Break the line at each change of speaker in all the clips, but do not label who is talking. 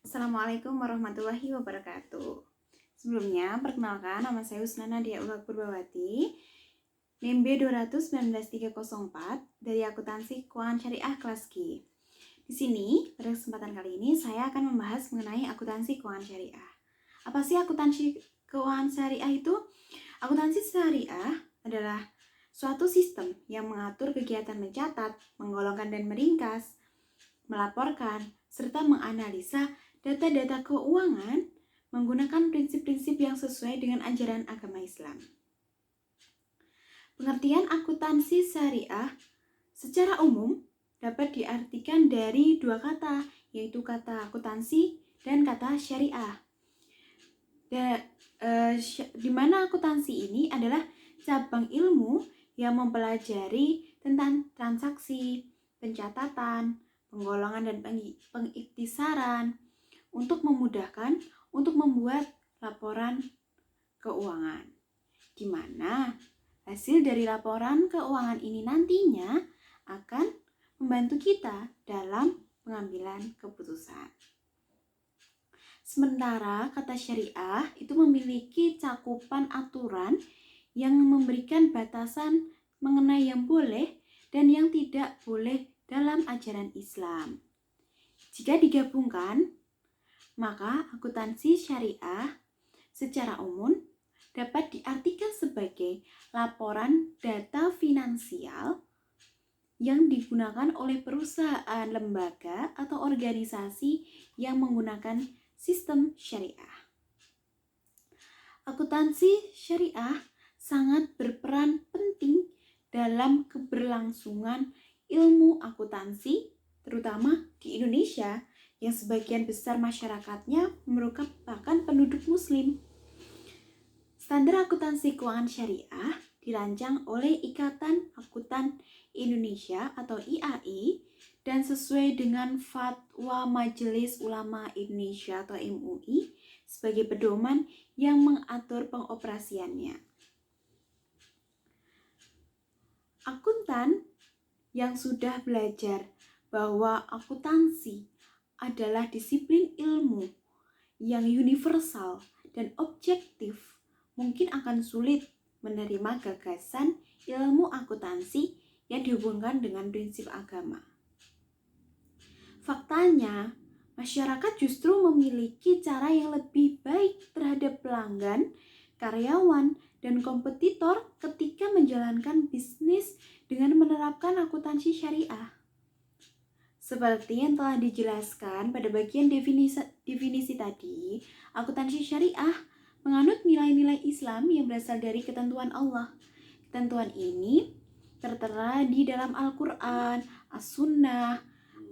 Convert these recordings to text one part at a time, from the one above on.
Assalamualaikum warahmatullahi wabarakatuh. Sebelumnya, perkenalkan nama saya Husna Nadia Ulak Purbawati, NIM B219304 dari Akuntansi Keuangan Syariah kelas G. Di sini, pada kesempatan kali ini saya akan membahas mengenai akuntansi keuangan syariah. Apa sih akuntansi keuangan syariah itu? Akuntansi syariah adalah suatu sistem yang mengatur kegiatan mencatat, menggolongkan dan meringkas, melaporkan, serta menganalisa data-data keuangan menggunakan prinsip-prinsip yang sesuai dengan ajaran agama Islam. Pengertian akuntansi syariah secara umum dapat diartikan dari dua kata, yaitu kata akuntansi dan kata syariah. Di mana akuntansi ini adalah cabang ilmu yang mempelajari tentang transaksi, pencatatan, penggolongan dan pengiktisaran untuk memudahkan untuk membuat laporan keuangan, di mana hasil dari laporan keuangan ini nantinya akan membantu kita dalam pengambilan keputusan. Sementara kata syariah itu memiliki cakupan aturan yang memberikan batasan mengenai yang boleh dan yang tidak boleh dalam ajaran Islam. Jika digabungkan, maka akuntansi syariah secara umum dapat diartikan sebagai laporan data finansial yang digunakan oleh perusahaan, lembaga, atau organisasi yang menggunakan sistem syariah. Akuntansi syariah sangat berperan penting dalam keberlangsungan ilmu akuntansi, terutama di Indonesia, yang sebagian besar masyarakatnya merupakan penduduk muslim. Standar akuntansi keuangan syariah dirancang oleh Ikatan Akuntan Indonesia atau IAI dan sesuai dengan Fatwa Majelis Ulama Indonesia atau MUI sebagai pedoman yang mengatur pengoperasiannya. Akuntan yang sudah belajar bahwa akuntansi adalah disiplin ilmu yang universal dan objektif, mungkin akan sulit menerima gagasan ilmu akuntansi yang dihubungkan dengan prinsip agama. Faktanya, masyarakat justru memiliki cara yang lebih baik terhadap pelanggan, karyawan, dan kompetitor ketika menjalankan bisnis dengan menerapkan akuntansi syariah. Seperti yang telah dijelaskan pada bagian definisi tadi, akuntansi syariah menganut nilai-nilai Islam yang berasal dari ketentuan Allah. Ketentuan ini tertera di dalam Al-Quran, As-Sunnah,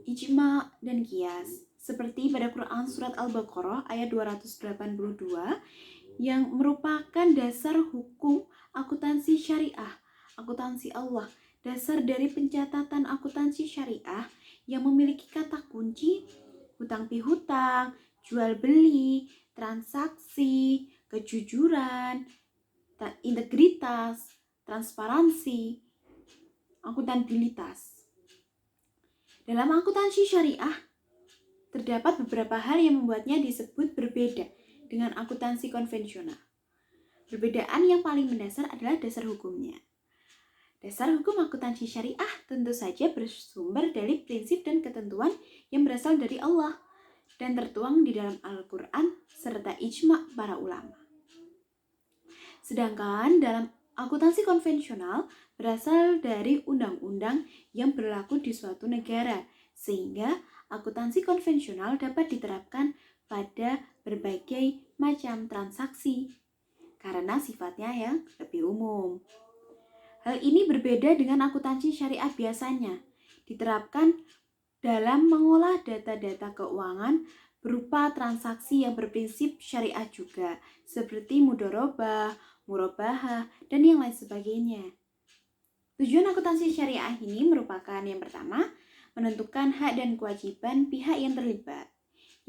Ijma, dan Qiyas. Seperti pada Quran Surat Al-Baqarah ayat 282 yang merupakan dasar hukum akuntansi syariah, akuntansi Allah, dasar dari pencatatan akuntansi syariah yang memiliki kata kunci hutang pihutang, jual beli, transaksi, kejujuran, integritas, transparansi, akuntabilitas. Dalam akuntansi syariah, terdapat beberapa hal yang membuatnya disebut berbeda dengan akuntansi konvensional. Perbedaan yang paling mendasar adalah dasar hukumnya. Dasar hukum akuntansi syariah tentu saja bersumber dari prinsip dan ketentuan yang berasal dari Allah dan tertuang di dalam Al-Quran serta ijma para ulama. Sedangkan dalam akuntansi konvensional berasal dari undang-undang yang berlaku di suatu negara, sehingga akuntansi konvensional dapat diterapkan pada berbagai macam transaksi karena sifatnya yang lebih umum. Hal ini berbeda dengan akuntansi syariah biasanya diterapkan dalam mengolah data-data keuangan berupa transaksi yang berprinsip syariah juga, seperti mudharabah, murabahah, dan yang lain sebagainya. Tujuan akuntansi syariah ini merupakan yang pertama, menentukan hak dan kewajiban pihak yang terlibat.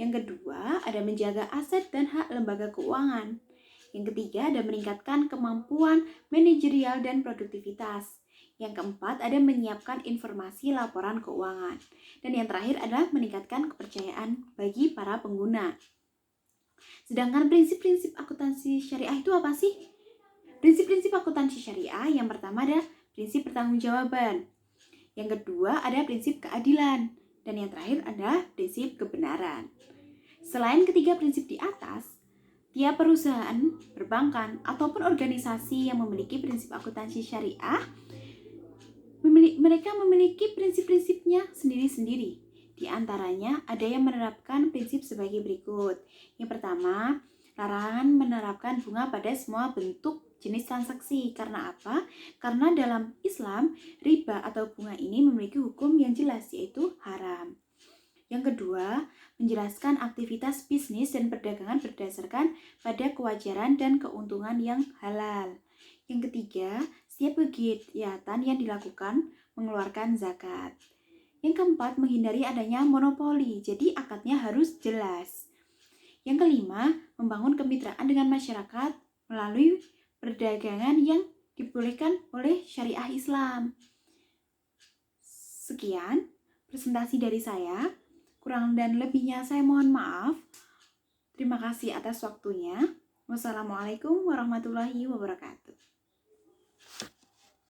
Yang kedua, ada menjaga aset dan hak lembaga keuangan. Yang ketiga, ada meningkatkan kemampuan manajerial dan produktivitas. Yang keempat, ada menyiapkan informasi laporan keuangan. Dan yang terakhir adalah meningkatkan kepercayaan bagi para pengguna. Sedangkan prinsip-prinsip akuntansi syariah itu apa sih? Prinsip-prinsip akuntansi syariah yang pertama ada prinsip pertanggungjawaban. Yang kedua ada prinsip keadilan. Dan yang terakhir ada prinsip kebenaran. Selain ketiga prinsip di atas, tiap perusahaan, perbankan, ataupun organisasi yang memiliki prinsip akuntansi syariah, mereka memiliki prinsip-prinsipnya sendiri-sendiri. Di antaranya ada yang menerapkan prinsip sebagai berikut. Yang pertama, larangan menerapkan bunga pada semua bentuk jenis transaksi. Karena apa? Karena dalam Islam, riba atau bunga ini memiliki hukum yang jelas, yaitu haram. Yang kedua, menjelaskan aktivitas bisnis dan perdagangan berdasarkan pada kewajaran dan keuntungan yang halal. Yang ketiga, setiap kegiatan yang dilakukan mengeluarkan zakat. Yang keempat, menghindari adanya monopoli, jadi akadnya harus jelas. Yang kelima, membangun kemitraan dengan masyarakat melalui perdagangan yang dibolehkan oleh syariah Islam. Sekian presentasi dari saya. Kurang dan lebihnya saya mohon maaf. Terima kasih atas waktunya. Wassalamualaikum warahmatullahi wabarakatuh.